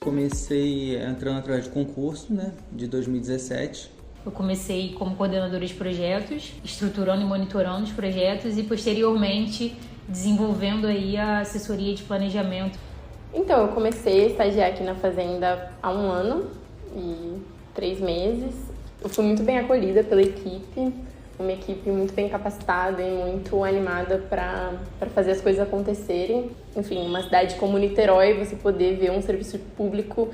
Comecei entrando através de concurso, né, de 2017. Eu comecei como coordenadora de projetos, estruturando e monitorando os projetos e posteriormente desenvolvendo aí a assessoria de planejamento. Então, eu comecei a estagiar aqui na Fazenda há 1 ano e 3 meses. Eu fui muito bem acolhida pela equipe, uma equipe muito bem capacitada e muito animada para fazer as coisas acontecerem. Enfim, uma cidade como Niterói, você poder ver um serviço público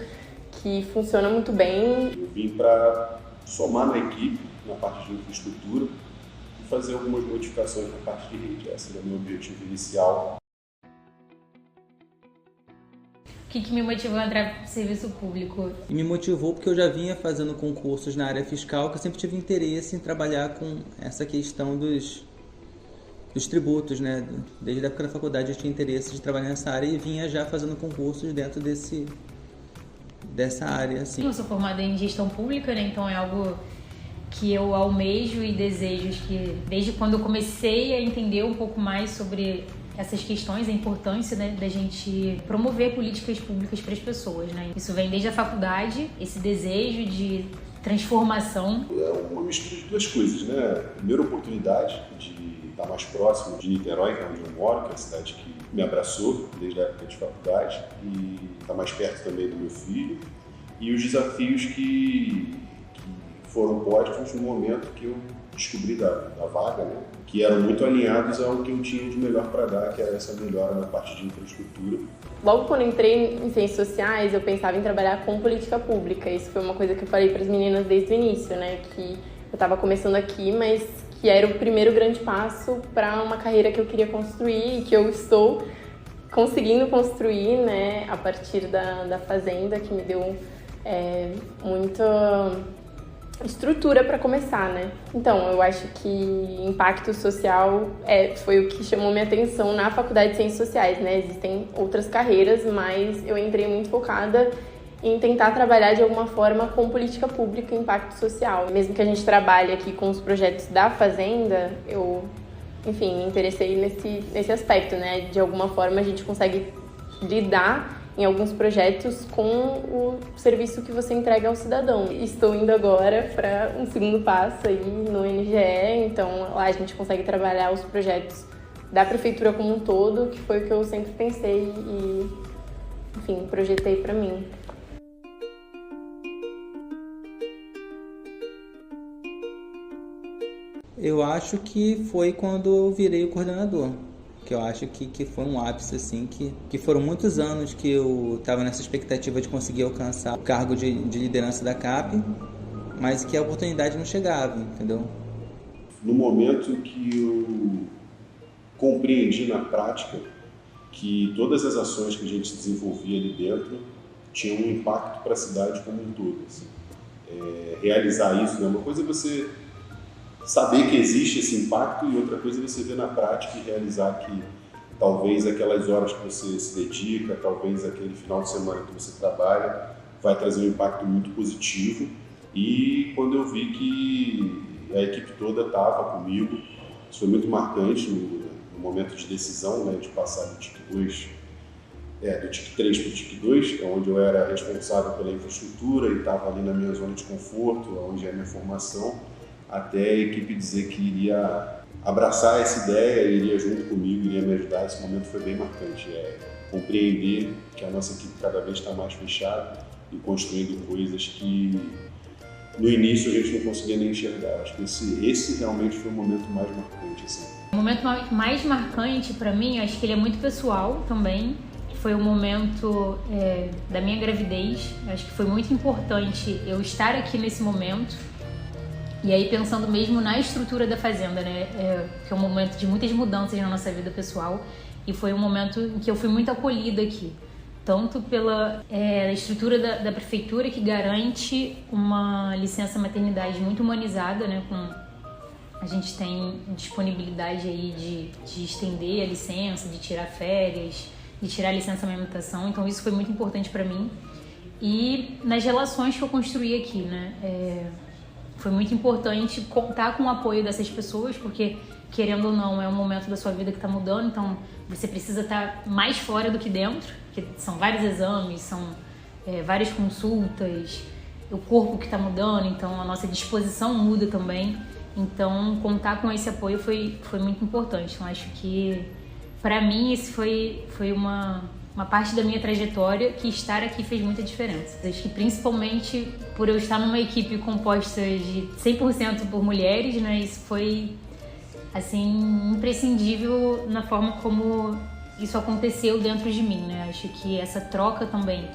que funciona muito bem. Eu vim para somar na equipe, na parte de infraestrutura, e fazer algumas modificações na parte de rede. Esse era o meu objetivo inicial. O que me motivou a entrar no serviço público? E me motivou porque eu já vinha fazendo concursos na área fiscal, que eu sempre tive interesse em trabalhar com essa questão dos tributos, né? Desde a época da faculdade eu tinha interesse de trabalhar nessa área e vinha já fazendo concursos dentro dessa área. Assim. Eu sou formada em gestão pública, né? Então é algo que eu almejo e desejo, que desde quando eu comecei a entender um pouco mais sobre essas questões, a importância, né, da gente promover políticas públicas para as pessoas, né? Isso vem desde a faculdade, esse desejo de transformação. É uma mistura de duas coisas, né? Primeira oportunidade de estar mais próximo de Niterói, que é onde eu moro, que é a cidade que me abraçou desde a época de faculdade, e estar mais perto também do meu filho, e os desafios que foram postos no momento que eu descobri da vaga, né? Que eram muito alinhados ao que eu tinha de melhor para dar, que era essa melhora na parte de infraestrutura. Logo quando eu entrei em ciências sociais, eu pensava em trabalhar com política pública. Isso foi uma coisa que eu falei para as meninas desde o início, né? Que eu estava começando aqui, mas que era o primeiro grande passo para uma carreira que eu queria construir e que eu estou conseguindo construir, né? A partir da Fazenda, que me deu muita estrutura para começar, né? Então, eu acho que impacto social foi o que chamou minha atenção na Faculdade de Ciências Sociais, né? Existem outras carreiras, mas eu entrei muito focada em tentar trabalhar de alguma forma com política pública e impacto social. Mesmo que a gente trabalhe aqui com os projetos da Fazenda, eu, enfim, me interessei nesse aspecto, né? De alguma forma a gente consegue lidar em alguns projetos com o serviço que você entrega ao cidadão. Estou indo agora para um segundo passo aí no NGE, então lá a gente consegue trabalhar os projetos da prefeitura como um todo, que foi o que eu sempre pensei e, enfim, projetei para mim. Eu acho que foi quando eu virei o coordenador. Que eu acho que foi um ápice, assim, que foram muitos anos que eu estava nessa expectativa de conseguir alcançar o cargo de liderança da CAP, mas que a oportunidade não chegava, entendeu? No momento que eu compreendi na prática que todas as ações que a gente desenvolvia ali dentro tinham um impacto para a cidade como um todo. Assim. Realizar isso, né? Uma coisa é você saber que existe esse impacto e outra coisa é você ver na prática e realizar que talvez aquelas horas que você se dedica, talvez aquele final de semana que você trabalha, vai trazer um impacto muito positivo. E quando eu vi que a equipe toda estava comigo, isso foi muito marcante no momento de decisão, né, de passar do TIC 2, do TIC 3 para o TIC 2, onde eu era responsável pela infraestrutura e estava ali na minha zona de conforto, onde é a minha formação, até a equipe dizer que iria abraçar essa ideia, iria junto comigo, iria me ajudar. Esse momento foi bem marcante, compreender que a nossa equipe cada vez está mais fechada e construindo coisas que no início a gente não conseguia nem enxergar. Acho que esse realmente foi o momento mais marcante. Assim. O momento mais marcante para mim, acho que ele é muito pessoal também, foi o momento da minha gravidez. Acho que foi muito importante eu estar aqui nesse momento. E aí pensando mesmo na estrutura da Fazenda, né, que é um momento de muitas mudanças na nossa vida pessoal e foi um momento em que eu fui muito acolhida aqui, tanto pela estrutura da prefeitura que garante uma licença maternidade muito humanizada, né, a gente tem disponibilidade aí de estender a licença, de tirar férias, de tirar a licença amamentação, então isso foi muito importante para mim e nas relações que eu construí aqui, né, foi muito importante contar com o apoio dessas pessoas, porque, querendo ou não, é um momento da sua vida que está mudando, então você precisa estar mais fora do que dentro, porque são vários exames, são várias consultas, o corpo que está mudando, então a nossa disposição muda também. Então, contar com esse apoio foi muito importante. Então, acho que, para mim, esse foi uma parte da minha trajetória que estar aqui fez muita diferença. Acho que, principalmente, por eu estar numa equipe composta de 100% por mulheres, né, isso foi, assim, imprescindível na forma como isso aconteceu dentro de mim, né? Acho que essa troca também,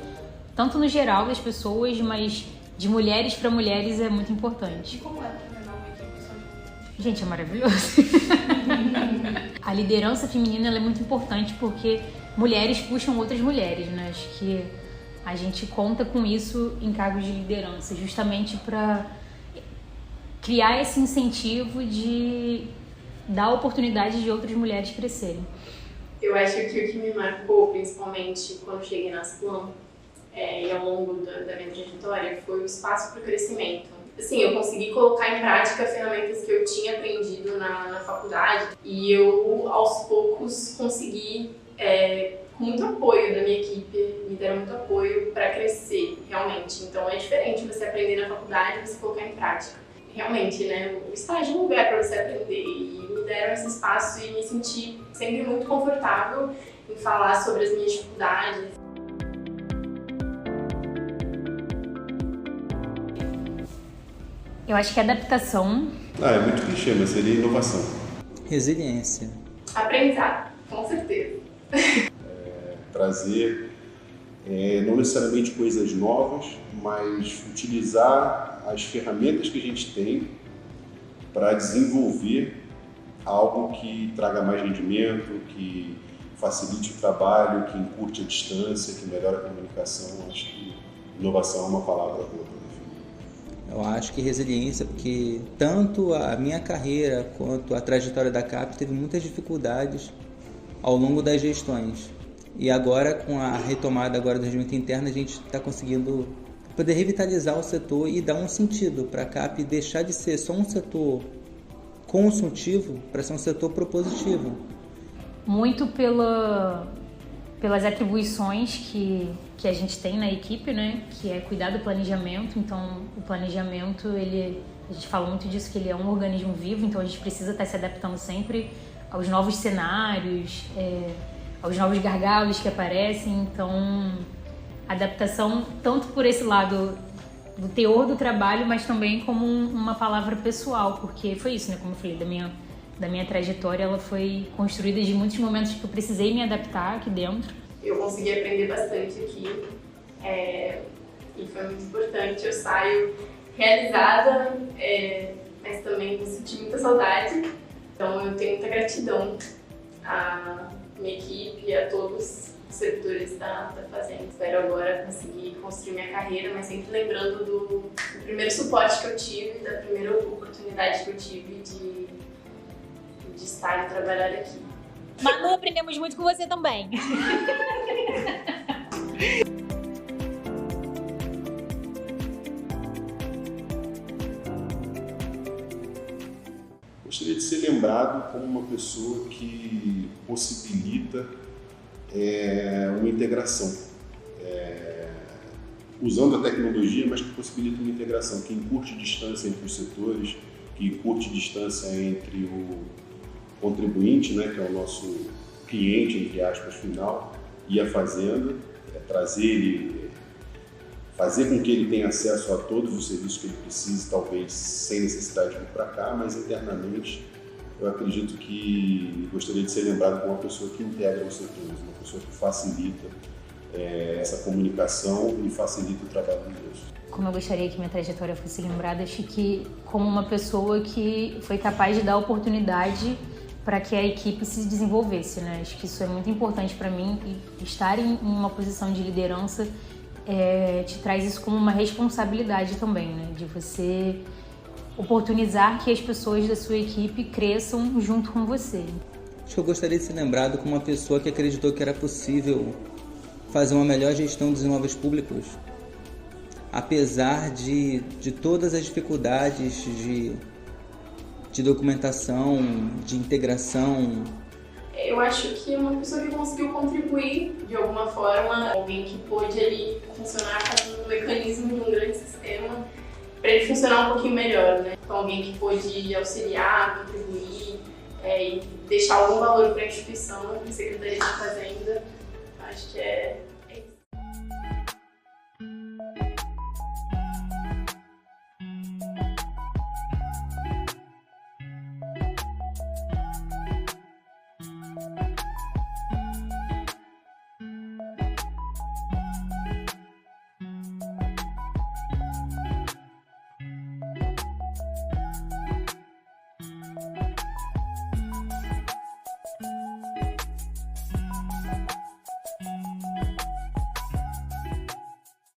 tanto no geral das pessoas, mas de mulheres para mulheres é muito importante. E como é treinar uma equipe só de mulheres? Gente, é maravilhoso. A liderança feminina ela é muito importante porque mulheres puxam outras mulheres, né? Acho que a gente conta com isso em cargos de liderança, justamente para criar esse incentivo de dar oportunidade de outras mulheres crescerem. Eu acho que o que me marcou, principalmente quando cheguei na Asplom, e ao longo da minha trajetória, foi o espaço para o crescimento. Assim, eu consegui colocar em prática ferramentas que eu tinha aprendido na faculdade e eu, aos poucos, consegui, com muito apoio da minha equipe, me deram muito apoio para crescer, realmente. Então é diferente você aprender na faculdade e você colocar em prática. Realmente, né, o estágio é um lugar para você aprender e me deram esse espaço e me senti sempre muito confortável em falar sobre as minhas dificuldades. Eu acho que a adaptação... É muito clichê, mas seria inovação. Resiliência. Aprendizado, com certeza. Trazer, não necessariamente coisas novas, mas utilizar as ferramentas que a gente tem para desenvolver algo que traga mais rendimento, que facilite o trabalho, que encurte a distância, que melhore a comunicação. Acho que inovação é uma palavra boa para definir. Eu acho que resiliência, porque tanto a minha carreira quanto a trajetória da CAP teve muitas dificuldades ao longo das gestões. E agora, com a retomada agora do regimento interno, a gente está conseguindo poder revitalizar o setor e dar um sentido para a CAP deixar de ser só um setor consultivo para ser um setor propositivo. Muito pelas atribuições que a gente tem na equipe, né? Que é cuidar do planejamento. Então, o planejamento, a gente fala muito disso, que ele é um organismo vivo, então a gente precisa estar se adaptando sempre aos novos cenários, aos novos gargalos que aparecem. Então, adaptação tanto por esse lado do teor do trabalho, mas também como uma palavra pessoal, porque foi isso, né? Como eu falei, da minha trajetória, ela foi construída de muitos momentos que eu precisei me adaptar aqui dentro. Eu consegui aprender bastante aqui e foi muito importante. Eu saio realizada, mas também senti muita saudade. Então eu tenho muita gratidão à minha equipe e a todos os servidores da Fazenda. Espero agora conseguir construir minha carreira, mas sempre lembrando do primeiro suporte que eu tive, da primeira oportunidade que eu tive de estar e trabalhar aqui. Manu, aprendemos muito com você também. Gostaria de ser lembrado como uma pessoa que possibilita uma integração, usando a tecnologia, mas que possibilita uma integração, que encurte distância entre os setores, que encurte distância entre o contribuinte, né, que é o nosso cliente, entre aspas, final, e a fazenda, fazer com que ele tenha acesso a todos os serviços que ele precisa, talvez sem necessidade de vir para cá, mas internamente eu acredito que gostaria de ser lembrado como uma pessoa que integra os setores, uma pessoa que facilita essa comunicação e facilita o trabalho dos outros. Como eu gostaria que minha trajetória fosse lembrada, acho que como uma pessoa que foi capaz de dar oportunidade para que a equipe se desenvolvesse, né? Acho que isso é muito importante para mim, e estar em uma posição de liderança te traz isso como uma responsabilidade também, né? De você oportunizar que as pessoas da sua equipe cresçam junto com você. Acho que eu gostaria de ser lembrado como uma pessoa que acreditou que era possível fazer uma melhor gestão dos imóveis públicos, apesar de todas as dificuldades de documentação, de integração. Eu acho que uma pessoa que conseguiu contribuir de alguma forma, alguém que pôde ali funcionar, fazendo um mecanismo de um grande sistema para ele funcionar um pouquinho melhor, né? Então, alguém que pôde auxiliar, contribuir e deixar algum valor para a instituição, a Secretaria de Fazenda, acho que é